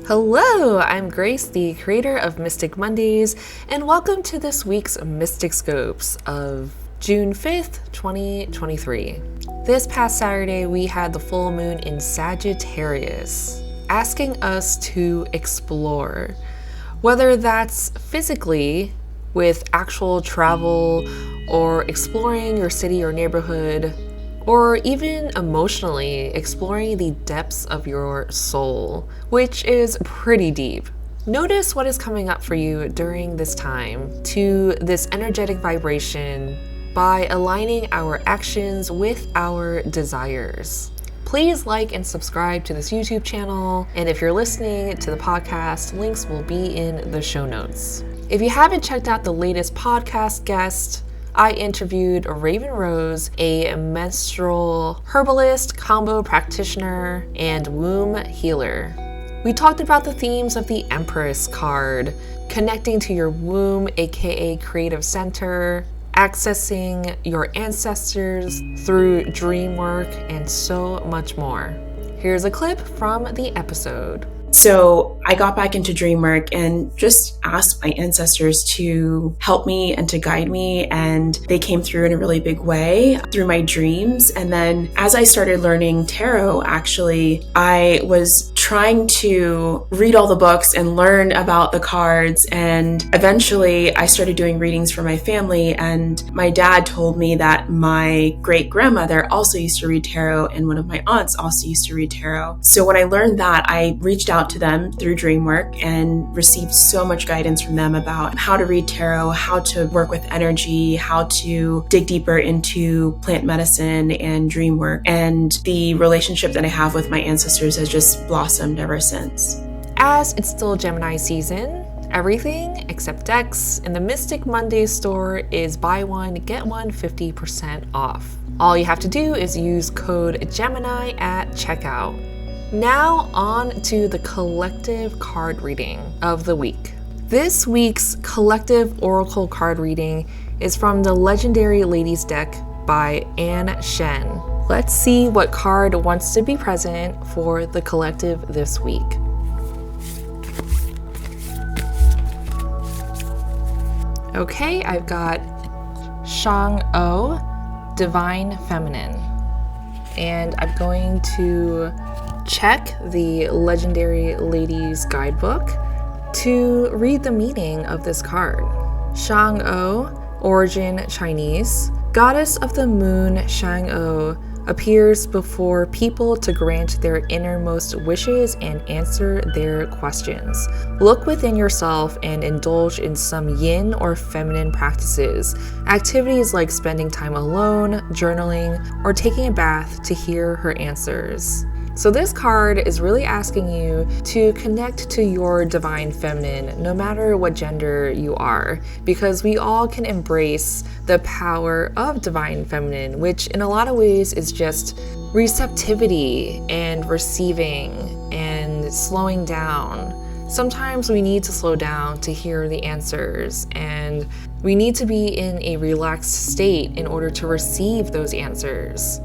Hello, I'm Grace, the creator of Mystic Mondays, and welcome to this week's Mysticscopes of June 5th, 2023. This past Saturday, we had the full moon in Sagittarius, asking us to explore, whether that's physically with actual travel or exploring your city or neighborhood, or even emotionally exploring the depths of your soul, which is pretty deep. Notice what is coming up for you during this time to this energetic vibration by aligning our actions with our desires. Please like and subscribe to this YouTube channel, and if you're listening to the podcast, links will be in the show notes. If you haven't checked out the latest podcast guest, I interviewed Raven Rose, a menstrual herbalist, combo practitioner, and womb healer. We talked about the themes of the Empress card, connecting to your womb, aka creative center, accessing your ancestors through dream work, and so much more. Here's a clip from the episode. So I got back into dream work and just asked my ancestors to help me and to guide me, and they came through in a really big way through my dreams. And then as I started learning tarot, actually, I was trying to read all the books and learn about the cards, and eventually I started doing readings for my family, and my dad told me that my great-grandmother also used to read tarot and one of my aunts also used to read tarot. So when I learned that, I reached out to them through dream work and received so much guidance from them about how to read tarot, how to work with energy, how to dig deeper into plant medicine and dream work. And the relationship that I have with my ancestors has just blossomed ever since. As it's still Gemini season, everything except decks in the Mystic Mondays store is buy one, get one 50% off. All you have to do is use code Gemini at checkout. Now on to the collective card reading of the week. This week's collective oracle card reading is from the Legendary Ladies deck by Anne Shen. Let's see what card wants to be present for the collective this week. Okay, I've got Shang-O, Divine Feminine. And I'm going to check the Legendary Ladies guidebook to read the meaning of this card. Shang-O, origin Chinese, goddess of the moon. Shang-O appears before people to grant their innermost wishes and answer their questions. Look within yourself and indulge in some yin or feminine practices, activities like spending time alone, journaling, or taking a bath to hear her answers. So this card is really asking you to connect to your divine feminine, no matter what gender you are, because we all can embrace the power of divine feminine, which in a lot of ways is just receptivity and receiving and slowing down. Sometimes we need to slow down to hear the answers, and we need to be in a relaxed state in order to receive those answers.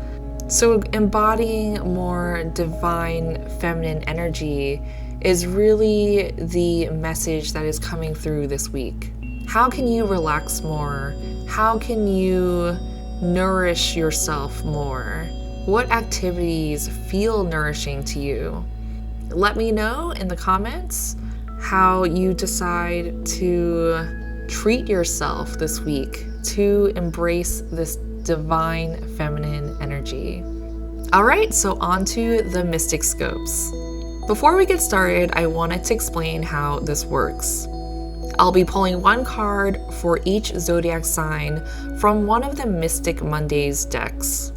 So embodying more divine feminine energy is really the message that is coming through this week. How can you relax more? How can you nourish yourself more? What activities feel nourishing to you? Let me know in the comments how you decide to treat yourself this week to embrace this divine feminine energy. All right, so on to the Mysticscopes. Before we get started, I wanted to explain how this works. I'll be pulling one card for each zodiac sign from one of the Mystic Mondays decks.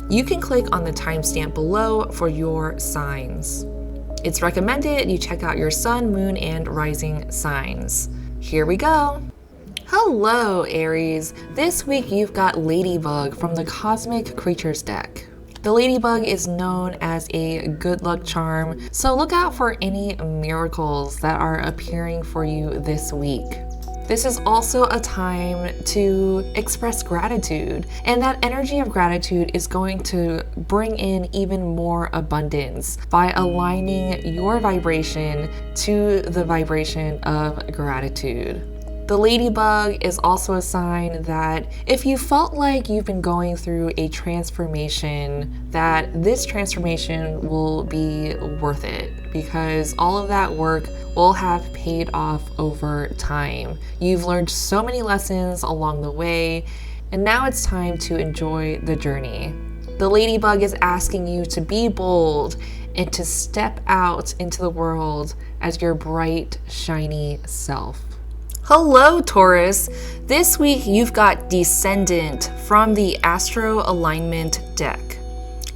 You can click on the timestamp below for your signs. It's recommended you check out your sun, moon, and rising signs. Here we go. Hello, Aries. This week you've got Ladybug from the Cosmic Creatures deck. The ladybug is known as a good luck charm, so look out for any miracles that are appearing for you this week. This is also a time to express gratitude, and that energy of gratitude is going to bring in even more abundance by aligning your vibration to the vibration of gratitude. The ladybug is also a sign that if you felt like you've been going through a transformation, that this transformation will be worth it, because all of that work will have paid off over time. You've learned so many lessons along the way, and now it's time to enjoy the journey. The ladybug is asking you to be bold and to step out into the world as your bright, shiny self. Hello, Taurus. This week you've got Descendant from the Astro Alignment deck.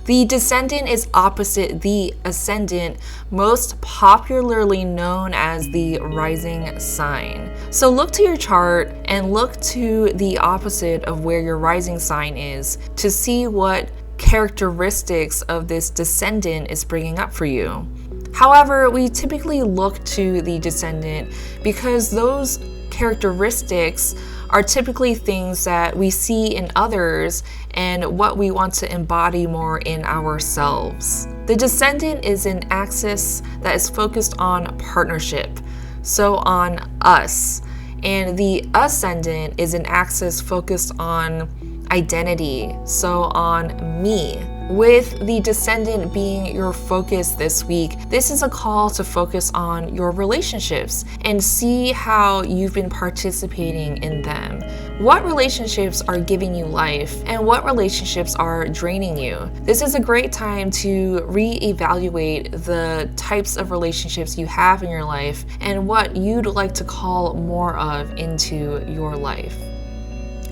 The Descendant is opposite the Ascendant, most popularly known as the rising sign. So look to your chart and look to the opposite of where your rising sign is to see what characteristics of this Descendant is bringing up for you. However, we typically look to the Descendant because those characteristics are typically things that we see in others and what we want to embody more in ourselves. The Descendant is an axis that is focused on partnership, so on us, and the Ascendant is an axis focused on identity, so on me. With the Descendant being your focus this week, this is a call to focus on your relationships and see how you've been participating in them. What relationships are giving you life and what relationships are draining you? This is a great time to reevaluate the types of relationships you have in your life and what you'd like to call more of into your life.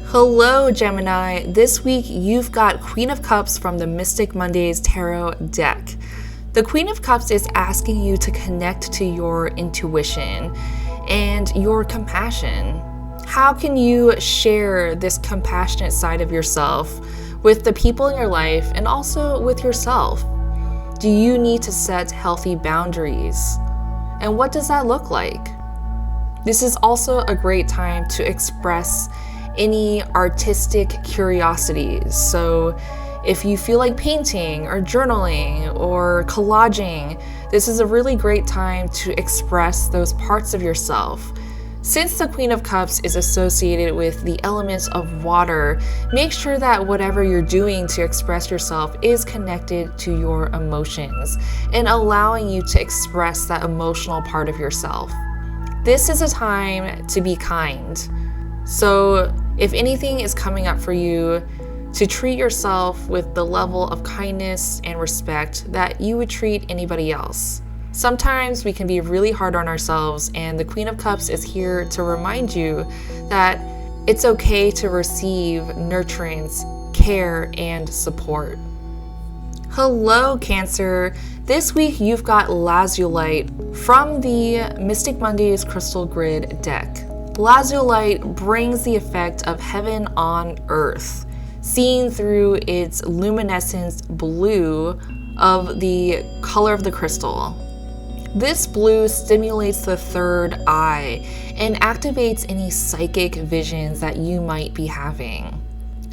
Hello, Gemini. This week you've got Queen of Cups from the Mystic Mondays Tarot deck. The Queen of Cups is asking you to connect to your intuition and your compassion. How can you share this compassionate side of yourself with the people in your life and also with yourself? Do you need to set healthy boundaries? And what does that look like? This is also a great time to express any artistic curiosities. So if you feel like painting or journaling or collaging, this is a really great time to express those parts of yourself. Since the Queen of Cups is associated with the elements of water, make sure that whatever you're doing to express yourself is connected to your emotions and allowing you to express that emotional part of yourself. This is a time to be kind. So if anything is coming up for you, to treat yourself with the level of kindness and respect that you would treat anybody else. Sometimes we can be really hard on ourselves, and the Queen of Cups is here to remind you that it's okay to receive nurturance, care, and support. Hello, Cancer. This week you've got Lazulite from the Mystic Mondays Crystal Grid deck. Lazulite brings the effect of heaven on earth, seen through its luminescent blue of the color of the crystal. This blue stimulates the third eye and activates any psychic visions that you might be having.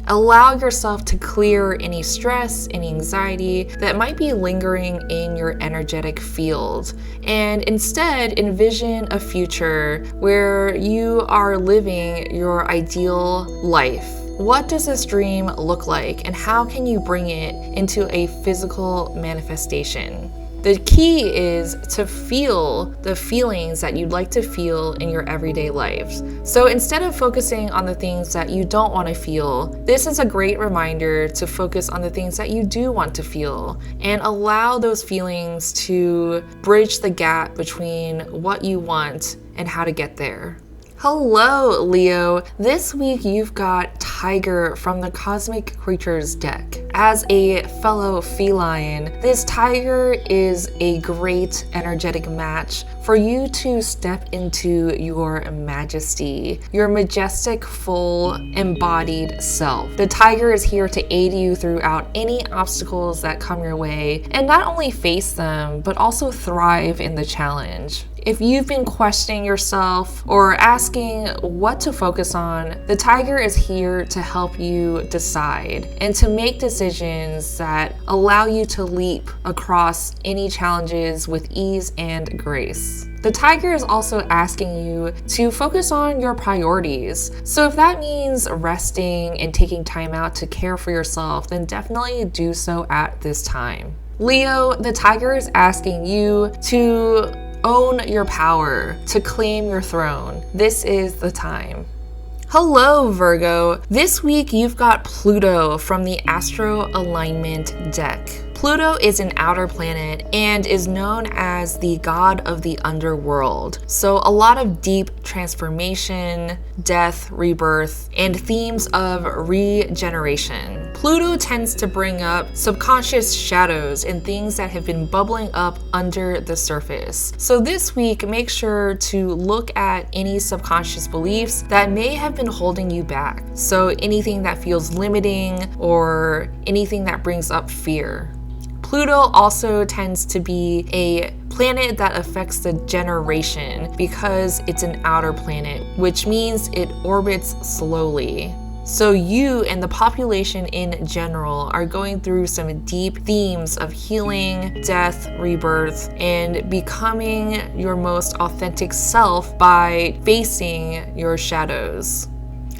Allow yourself to clear any stress, any anxiety that might be lingering in your energetic field, and instead envision a future where you are living your ideal life. What does this dream look like, and how can you bring it into a physical manifestation? The key is to feel the feelings that you'd like to feel in your everyday lives. So instead of focusing on the things that you don't want to feel, this is a great reminder to focus on the things that you do want to feel and allow those feelings to bridge the gap between what you want and how to get there. Hello, Leo. This week you've got Tiger from the Cosmic Creatures deck. As a fellow feline, this tiger is a great energetic match for you to step into your majesty, your majestic, full, embodied self. The tiger is here to aid you throughout any obstacles that come your way, and not only face them, but also thrive in the challenge. If you've been questioning yourself or asking what to focus on, the tiger is here to help you decide and to make decisions that allow you to leap across any challenges with ease and grace. The tiger is also asking you to focus on your priorities. So if that means resting and taking time out to care for yourself, then definitely do so at this time. Leo, the tiger is asking you to own your power, to claim your throne. This is the time. Hello, Virgo. This week you've got Pluto from the Astro Alignment deck. Pluto is an outer planet and is known as the god of the underworld. So a lot of deep transformation, death, rebirth, and themes of regeneration. Pluto tends to bring up subconscious shadows and things that have been bubbling up under the surface. So this week, make sure to look at any subconscious beliefs that may have been holding you back. So anything that feels limiting or anything that brings up fear. Pluto also tends to be a planet that affects the generation because it's an outer planet, which means it orbits slowly. So you and the population in general are going through some deep themes of healing, death, rebirth, and becoming your most authentic self by facing your shadows.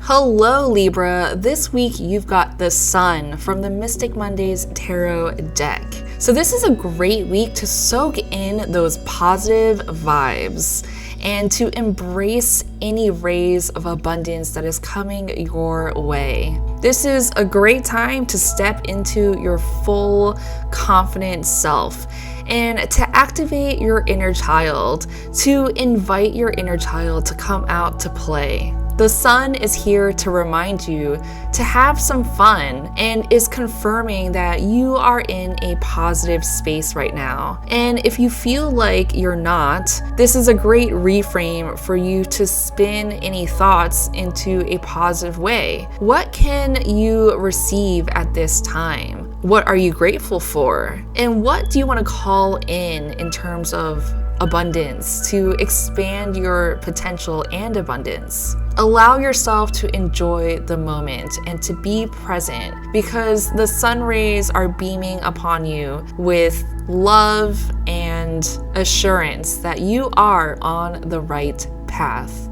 Hello, Libra. This week you've got the Sun from the Mystic Mondays Tarot deck. So this is a great week to soak in those positive vibes and to embrace any rays of abundance that is coming your way. This is a great time to step into your full, confident self and to activate your inner child, to invite your inner child to come out to play. The Sun is here to remind you to have some fun and is confirming that you are in a positive space right now. And if you feel like you're not, this is a great reframe for you to spin any thoughts into a positive way. What can you receive at this time? What are you grateful for? And what do you want to call in terms of abundance to expand your potential and abundance? Allow yourself to enjoy the moment and to be present because the sun rays are beaming upon you with love and assurance that you are on the right path.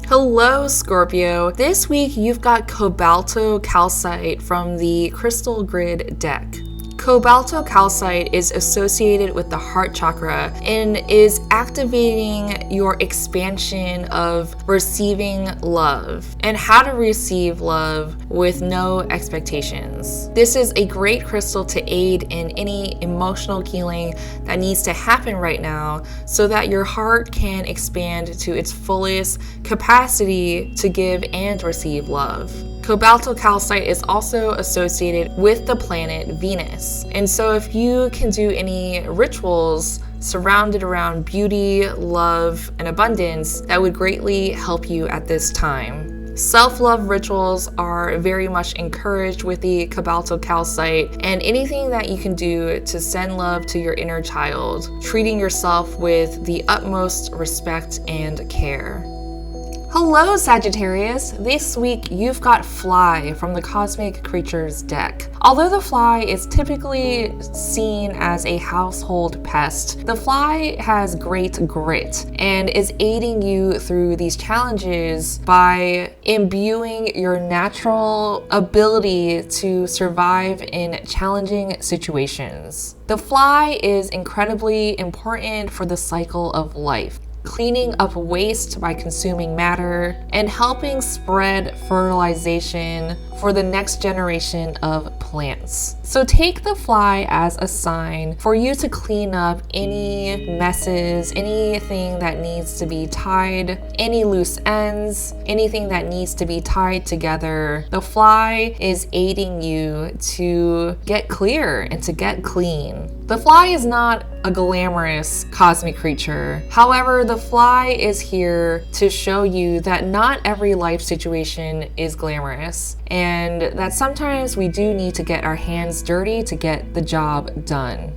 Hello, Scorpio. This week you've got Cobalto Calcite from the Crystal Grid deck. Cobalto calcite is associated with the heart chakra and is activating your expansion of receiving love and how to receive love with no expectations. This is a great crystal to aid in any emotional healing that needs to happen right now so that your heart can expand to its fullest capacity to give and receive love. Cobalto calcite is also associated with the planet Venus. And so if you can do any rituals surrounded around beauty, love, and abundance, that would greatly help you at this time. Self-love rituals are very much encouraged with the Cobalto calcite, and anything that you can do to send love to your inner child, treating yourself with the utmost respect and care. Hello, Sagittarius. This week you've got Fly from the Cosmic Creatures deck. Although the fly is typically seen as a household pest, the fly has great grit and is aiding you through these challenges by imbuing your natural ability to survive in challenging situations. The fly is incredibly important for the cycle of life. cleaning up waste by consuming matter, and helping spread fertilization for the next generation of plants. So take the fly as a sign for you to clean up any messes, anything that needs to be tied, any loose ends, anything that needs to be tied together. The fly is aiding you to get clear and to get clean. The fly is not a glamorous cosmic creature. However, the fly is here to show you that not every life situation is glamorous, and that sometimes we do need to get our hands dirty to get the job done.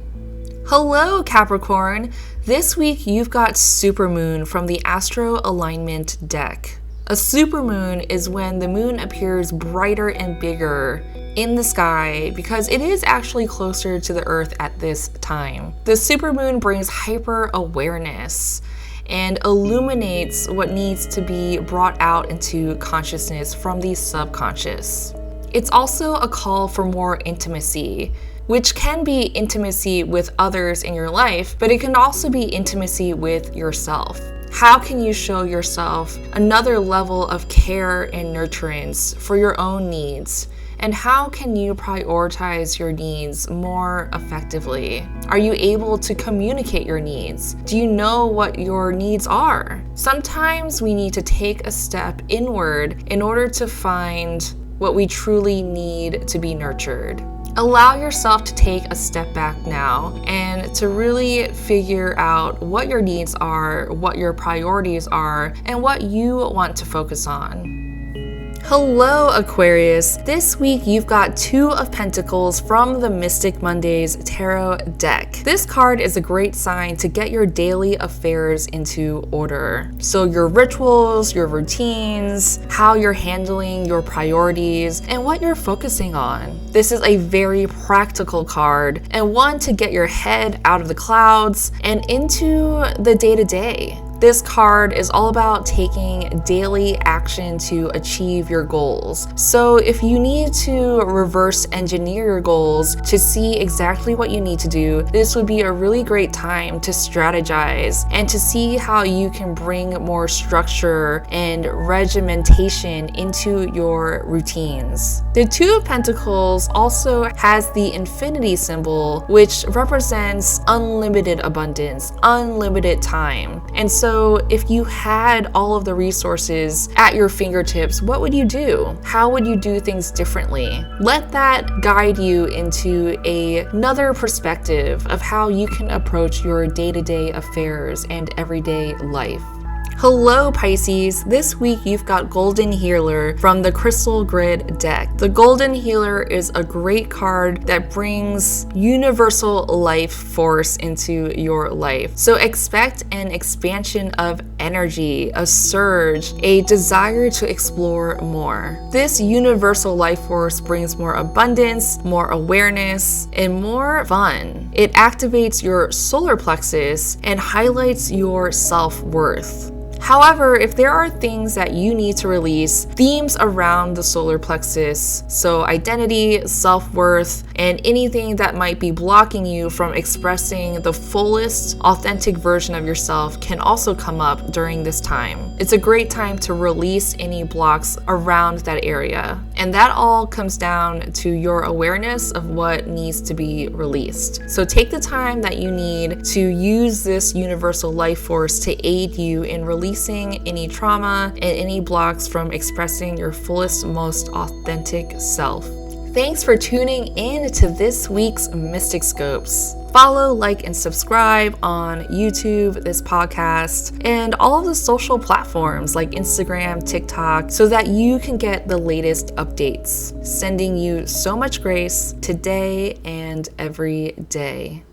Hello, Capricorn! This week you've got Supermoon from the Astro Alignment deck. A supermoon is when the moon appears brighter and bigger in the sky because it is actually closer to the Earth at this time. The supermoon brings hyper awareness and illuminates what needs to be brought out into consciousness from the subconscious. It's also a call for more intimacy, which can be intimacy with others in your life, but it can also be intimacy with yourself. How can you show yourself another level of care and nurturance for your own needs? And how can you prioritize your needs more effectively? Are you able to communicate your needs? Do you know what your needs are? Sometimes we need to take a step inward in order to find what we truly need to be nurtured. Allow yourself to take a step back now and to really figure out what your needs are, what your priorities are, and what you want to focus on. Hello, Aquarius. This week you've got Two of Pentacles from the Mystic Mondays Tarot deck. This card is a great sign to get your daily affairs into order. So your rituals, your routines, how you're handling your priorities, and what you're focusing on. This is a very practical card and one to get your head out of the clouds and into the day-to-day. This card is all about taking daily action to achieve your goals. So if you need to reverse engineer your goals to see exactly what you need to do, this would be a really great time to strategize and to see how you can bring more structure and regimentation into your routines. The Two of Pentacles also has the infinity symbol, which represents unlimited abundance, unlimited time. And so if you had all of the resources at your fingertips, what would you do? How would you do things differently? Let that guide you into another perspective of how you can approach your day-to-day affairs and everyday life. Hello, Pisces. This week you've got Golden Healer from the Crystal Grid deck. The Golden Healer is a great card that brings universal life force into your life. So expect an expansion of energy, a surge, a desire to explore more. This universal life force brings more abundance, more awareness, and more fun. It activates your solar plexus and highlights your self-worth. However, if there are things that you need to release, themes around the solar plexus, so identity, self-worth, and anything that might be blocking you from expressing the fullest, authentic version of yourself can also come up during this time. It's a great time to release any blocks around that area. And that all comes down to your awareness of what needs to be released. So take the time that you need to use this universal life force to aid you in releasing any trauma and any blocks from expressing your fullest, most authentic self. Thanks for tuning in to this week's Mysticscopes. Follow, like, and subscribe on YouTube, this podcast, and all of the social platforms like Instagram, TikTok, so that you can get the latest updates. Sending you so much grace today and every day.